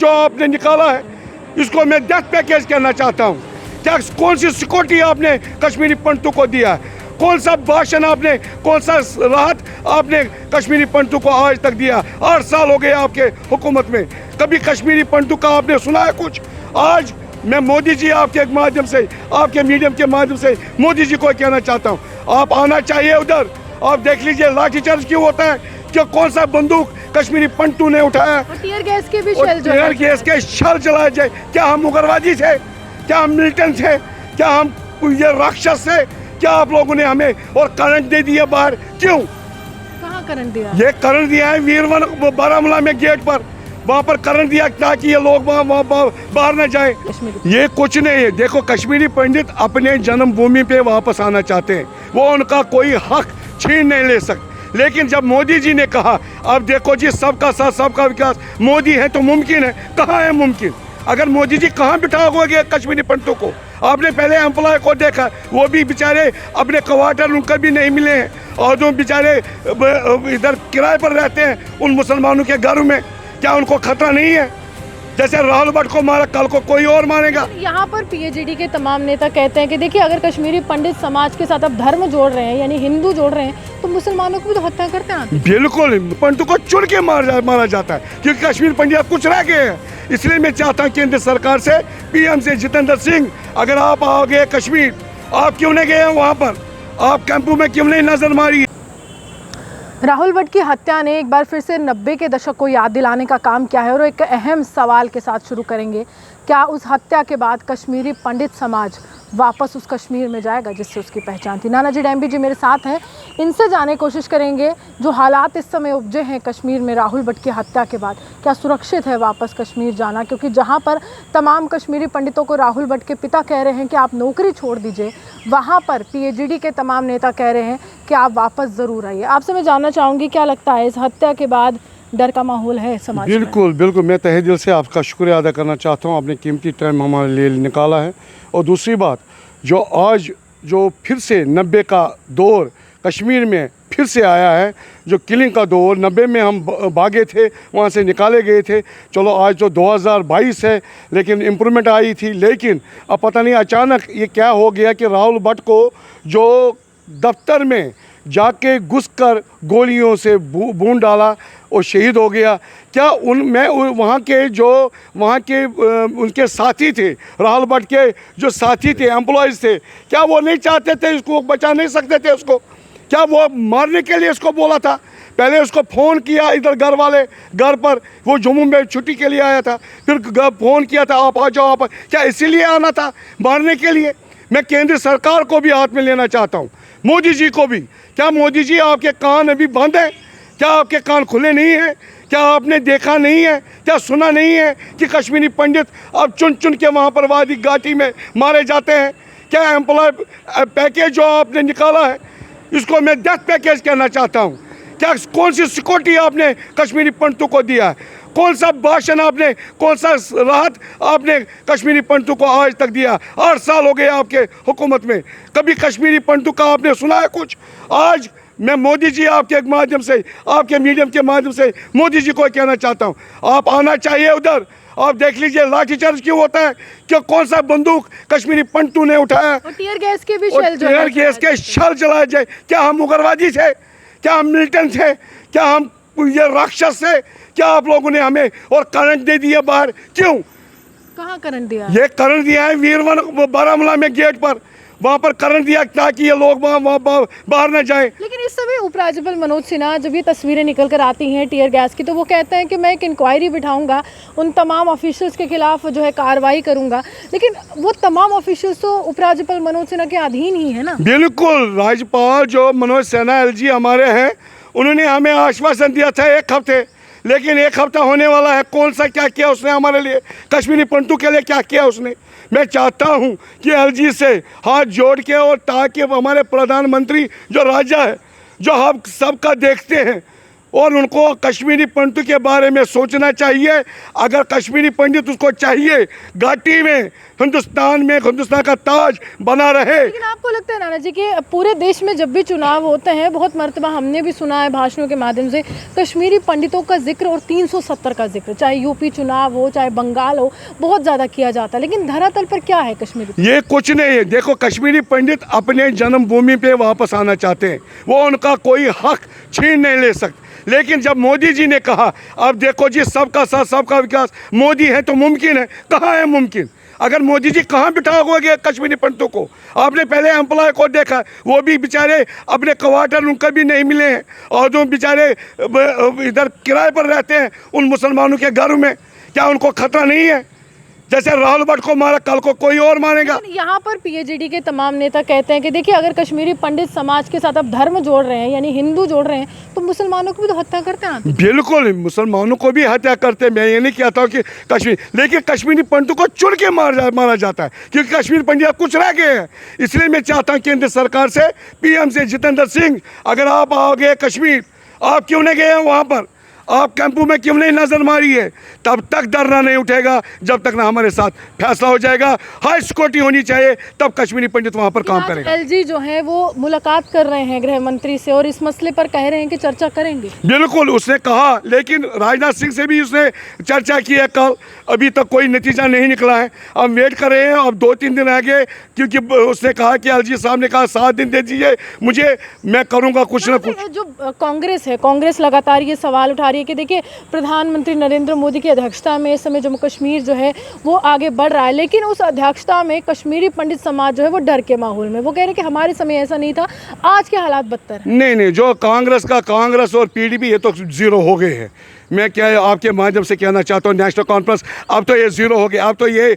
जो आपने निकाला है इसको मैं डेथ पैकेज कहना चाहता हूँ। क्या कौन सी सिक्योरिटी आपने कश्मीरी पंडितों को दिया है? कौन सा भाषण आपने, कौन सा राहत आपने कश्मीरी पंडितों को आज तक दिया? 8 साल हो गए आपके हुकूमत में, कभी कश्मीरी पंडितों का आपने सुना है कुछ? आज मैं मोदी जी आपके माध्यम से, आपके मीडियम के माध्यम से मोदी जी को कहना चाहता हूँ, आप आना चाहिए उधर। आप देख लीजिए लाठीचार्ज क्यों होता है, कि कौन सा बंदूक कश्मीरी पंडितों ने उठाया, टीयर गैस के भी टीयर गैस के शल जलाए जाए। क्या हम उग्रवादी थे? क्या हम मिलिटेंट थे? क्या हम ये राक्षस थे? क्या आप लोगों ने हमें और करंट दे दिया बाहर? क्यों? कहाँ करंट दिया? ये करंट दिया है वीरवन बारामूला में गेट पर, वहाँ पर करंट दिया ताकि ये लोग वहाँ बाहर न जाएं। ये कुछ नहीं है। देखो कश्मीरी पंडित अपने जन्मभूमि पे वापस आना चाहते हैं, वो उनका कोई हक छीन नहीं ले सकते। लेकिन जब मोदी जी ने कहा, अब देखो जी सबका साथ सबका विकास, मोदी है तो मुमकिन है। कहाँ है मुमकिन? अगर मोदी जी कहाँ बिठाओगे कश्मीरी पंडितों को? आपने पहले एम्प्लॉय को देखा, वो भी बेचारे अपने क्वार्टर उनका भी नहीं मिले हैं, और जो बेचारे इधर किराए पर रहते हैं उन मुसलमानों के घरों में, क्या उनको खतरा नहीं है? जैसे राहुल भट्ट को मारा, कल को कोई और मारेगा। यहाँ पर पीएचडी के तमाम नेता कहते हैं कि देखिए अगर कश्मीरी पंडित समाज के साथ अब धर्म जोड़ रहे हैं, यानी हिंदू जोड़ रहे हैं, तो मुसलमानों को भी तो हत्या करते हैं। बिल्कुल, पंडितों को चुन के मारा जाता है, क्योंकि कश्मीर पंडित कुछ रह गए हैं। इसलिए मैं चाहता हूँ केंद्र सरकार से, पीएम से जितेंद्र सिंह, अगर आप आओ गए कश्मीर, आप क्यों नहीं गए वहाँ पर? आप कैंपों में क्यों नहीं नजर मारी? राहुल भट्ट की हत्या ने एक बार फिर से 90 के दशक को याद दिलाने का काम किया है, और एक अहम सवाल के साथ शुरू करेंगे। क्या उस हत्या के बाद कश्मीरी पंडित समाज वापस उस कश्मीर में जाएगा जिससे उसकी पहचान थी? नानाजी डैम्बी जी मेरे साथ हैं, इनसे जानने की कोशिश करेंगे जो हालात इस समय उपजे हैं कश्मीर में राहुल भट्ट की हत्या के बाद, क्या सुरक्षित है वापस कश्मीर जाना? क्योंकि जहां पर तमाम कश्मीरी पंडितों को राहुल भट्ट के पिता कह रहे हैं कि आप नौकरी छोड़ दीजिए, वहां पर पीएचडी के तमाम नेता कह रहे हैं कि आप वापस ज़रूर आइए। आपसे मैं जानना चाहूँगी, क्या लगता है इस हत्या के बाद डर का माहौल है समाज में? बिल्कुल बिल्कुल, मैं तहे दिल से आपका शुक्रिया अदा करना चाहता हूँ, आपने कीमती टाइम हमारे लिए निकाला है। और दूसरी बात, जो आज जो फिर से 90 का दौर कश्मीर में फिर से आया है, जो किलिंग का दौर 90 में हम भागे थे, वहाँ से निकाले गए थे। चलो आज जो 2022 है, लेकिन इम्प्रूवमेंट आई थी, लेकिन अब पता नहीं अचानक ये क्या हो गया कि राहुल भट्ट को जो दफ्तर में जाके घुसकर गोलियों से बूंद डाला और शहीद हो गया। क्या वहाँ के उनके साथी थे, राहुल भट्ट के जो साथी थे, एम्प्लॉयज़ थे, क्या वो नहीं चाहते थे इसको, बचा नहीं सकते थे उसको? क्या वो मारने के लिए इसको बोला था? पहले उसको फ़ोन किया, इधर घर पर, वो जम्मू में छुट्टी के लिए आया था, फिर फ़ोन किया था आप आ जाओ आप। क्या इसीलिए आना था, मारने के लिए? मैं केंद्र सरकार को भी हाथ में लेना चाहता हूँ, मोदी जी को भी। क्या मोदी जी आपके कान अभी बंद हैं? क्या आपके कान खुले नहीं हैं? क्या आपने देखा नहीं है, क्या सुना नहीं है कि कश्मीरी पंडित अब चुन चुन के वहाँ पर वादी घाटी में मारे जाते हैं? क्या एम्प्लॉय पैकेज जो आपने निकाला है इसको मैं डेथ पैकेज कहना चाहता हूँ। क्या कौन सी सिक्योरिटी आपने कश्मीरी पंडितों को दिया है? कौन सा भाषण आपने, कौन सा राहत आपने कश्मीरी पंडितों को आज तक दिया? 8 साल हो गए आपके हुकूमत में, कभी कश्मीरी पंडितों का आपने सुना है कुछ? आज मैं मोदी जी आपके माध्यम से, आपके मीडियम के माध्यम से मोदी जी को कहना चाहता हूँ, आप आना चाहिए उधर। आप देख लीजिए लाठीचार्ज क्यों होता है, कि कौन सा बंदूक कश्मीरी पंडितों ने उठाया, टीयर गैस के भी टीयर गैस के शल जलाए जाए। क्या हम उग्रवादी थे? क्या हम मिलिटेंट थे? क्या हम ये राक्षस थे? क्या आप लोगों ने हमें और करंट दे दिया बाहर? क्यों? कहाँ करंट दिया? ये करंट दिया है वीरवन बारामूला में गेट पर, वहाँ पर करंट दिया ताकि ये लोग वहाँ बाहर न जाएं। लेकिन इस समय उपराज्यपाल मनोज सिन्हा जब ये तस्वीरें निकल कर आती हैं टीयर गैस की, तो वो कहते हैं कि मैं एक इंक्वायरी बिठाऊंगा, उन तमाम ऑफिशियल्स के खिलाफ जो है कार्रवाई करूंगा। लेकिन वो तमाम ऑफिशियल्स तो उपराज्यपाल मनोज सिन्हा के अधीन ही है ना? बिल्कुल, राज्यपाल जो मनोज सिन्हा एलजी हमारे हैं, उन्होंने हमें आश्वासन दिया था 1 हफ्ते, लेकिन 1 हफ्ता होने वाला है। कौन सा क्या किया उसने हमारे लिए, कश्मीरी पंडितों के लिए क्या किया उसने? मैं चाहता हूं कि एलजी से हाथ जोड़ के, और ताकि हमारे प्रधानमंत्री जो राजा है, जो हम सबका देखते हैं, और उनको कश्मीरी पंडितों के बारे में सोचना चाहिए। अगर कश्मीरी पंडित उसको चाहिए घाटी में हिंदुस्तान का ताज बना रहे। लेकिन आपको लगता है नाना जी कि पूरे देश में जब भी चुनाव होते हैं, बहुत मर्तबा हमने भी सुना है भाषणों के माध्यम से कश्मीरी पंडितों का जिक्र और 370 का जिक्र, चाहे यूपी चुनाव हो चाहे बंगाल हो, बहुत ज़्यादा किया जाता है, लेकिन धरातल पर क्या है कश्मीरी? ये कुछ नहीं है। देखो, कश्मीरी पंडित अपने जन्मभूमि पे वापस आना चाहते हैं, वो उनका कोई हक छीन नहीं ले सकते। लेकिन जब मोदी जी ने कहा, अब देखो जी, सबका साथ सबका विकास, मोदी है तो मुमकिन है। कहाँ है मुमकिन? अगर मोदी जी कहाँ बिठाओगे कश्मीरी पंडितों को? आपने पहले एम्प्लॉय को देखा, वो भी बेचारे अपने क्वार्टर उनका भी नहीं मिले हैं, और जो बेचारे इधर किराए पर रहते हैं उन मुसलमानों के घर में, क्या उनको खतरा नहीं है? जैसे राहुल भट्ट को मारा, कल को कोई और मारेगा। यहाँ पर पीएचडी के तमाम नेता कहते हैं कि देखिए, अगर कश्मीरी पंडित समाज के साथ अब धर्म जोड़ रहे हैं, यानी हिंदू जोड़ रहे हैं, तो मुसलमानों को भी तो हत्या करते हैं। बिल्कुल, मुसलमानों को भी हत्या करते हैं। मैं ये नहीं कहता हूँ कि कश्मीर, लेकिन कश्मीरी पंडितों को चुन के मारा जाता है, क्योंकि कश्मीर पंडित अब कुछ रह गए हैं। इसलिए मैं चाहता हूँ केंद्र सरकार से, पीएम से, जितेंद्र सिंह, अगर आप आओगे कश्मीर, आप क्यों नहीं गए हैं वहाँ पर? आप कैंपों में क्यों नहीं नजर मारी है? तब तक धरना नहीं उठेगा जब तक ना हमारे साथ फैसला हो जाएगा। हाई सिक्योरिटी होनी चाहिए, तब कश्मीरी पंडित वहां पर काम करेगा। एलजी जो है वो मुलाकात कर रहे हैं गृह मंत्री से और इस मसले पर कह रहे हैं कि चर्चा करेंगे। बिल्कुल, उसने कहा, लेकिन राजनाथ सिंह से भी उसने चर्चा की है कल, अभी तक कोई नतीजा नहीं निकला है। अब वेट कर रहे हैं, अब 2-3 दिन आगे, क्योंकि उसने कहा कि एलजी साहब ने कहा 7 दिन दे दीजिए मुझे, मैं करूँगा कुछ ना कुछ। जो कांग्रेस है, कांग्रेस लगातार ये सवाल उठा रही है कि देखिए, प्रधानमंत्री नरेंद्र मोदी की अध्यक्षता में इस समय जम्मू कश्मीर जो है वो आगे बढ़ रहा है, लेकिन उस अध्यक्षता में कश्मीरी पंडित समाज जो है वो डर के माहौल में, वो कह रहे हैं कि हमारे समय ऐसा नहीं था, आज के हालात बदतर हैं। नहीं, जो कांग्रेस और पीडीपी, ये तो जीरो हो गए हैं। मैं क्या आपके माध्यम से कहना चाहता हूँ, नेशनल कॉन्फ्रेंस अब तो ये जीरो हो गया। अब तो ये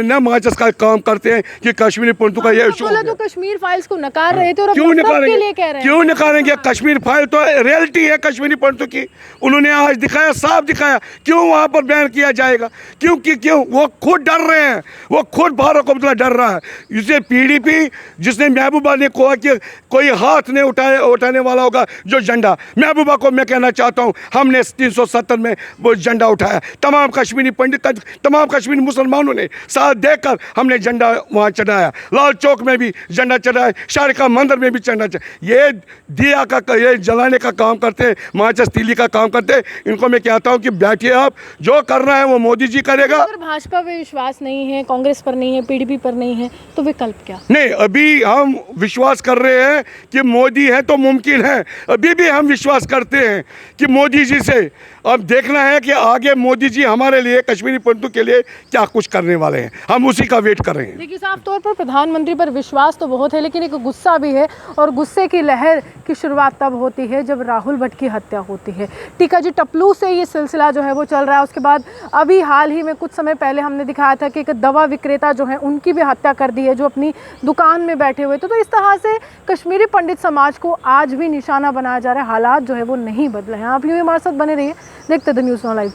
न माचस का काम करते हैं कि कश्मीरी पंडितों का ये इशू। तो कश्मीर फाइल्स को नकार रहे थे और क्यों नकारेंगे? क्यों नकारेंगे? कश्मीर फाइल तो रियलिटी है कश्मीरी पंडितों की, उन्होंने आज दिखाया, साफ दिखाया। क्यों वहाँ पर बैन किया जाएगा? क्यों वो खुद डर रहे हैं, वो खुद फारूक अब्दुल्ला डर रहा है। इसे पीडीपी, जिसने महबूबा ने कहा कि कोई हाथ नहीं उठाने वाला होगा जो झंडा, महबूबा को मैं कहना चाहता हूँ, हमने 370 में वो झंडा उठाया। तमाम कश्मीरी पंडित, तमाम कश्मीरी मुसलमानों ने साथ देकर हमने झंडा वहाँ चढ़ाया। लाल चौक में भी झंडा चढ़ाया, शारिका मंदिर में भी झंडा चढ़ाया। ये दिया का, ये जलाने का काम करते हैं, माचिस तीली का काम करते हैं। इनको मैं कहता हूँ कि बैठिए, आप जो करना है वो मोदी जी करेगा। अगर भाजपा पे विश्वास नहीं है, कांग्रेस पर नहीं है, पीडीपी पर नहीं है, तो विकल्प क्या? नहीं, अभी हम विश्वास कर रहे हैं कि मोदी है तो मुमकिन है। अभी भी हम विश्वास करते हैं कि मोदी जी से अब देखना है कि आगे मोदी जी हमारे लिए, कश्मीरी पंडितों के लिए क्या कुछ करने वाले हैं। हम उसी का वेट कर रहे हैं। देखिए, साफ तौर पर प्रधानमंत्री पर विश्वास तो बहुत है, लेकिन एक गुस्सा भी है, और गुस्से की लहर की शुरुआत तब होती है जब राहुल भट्ट की हत्या होती है। टीका जी टपलू से ये सिलसिला जो है वो चल रहा है। उसके बाद अभी हाल ही में कुछ समय पहले हमने दिखाया था कि एक दवा विक्रेता जो है उनकी भी हत्या कर दी है, जो अपनी दुकान में बैठे हुए थे। तो इस तरह से कश्मीरी पंडित समाज को आज भी निशाना बनाया जा रहा है। हालात जो है वो नहीं बदले हैं। आप यूँ हमारे साथ बने रहिए, देखते द न्यूज़ लाइव।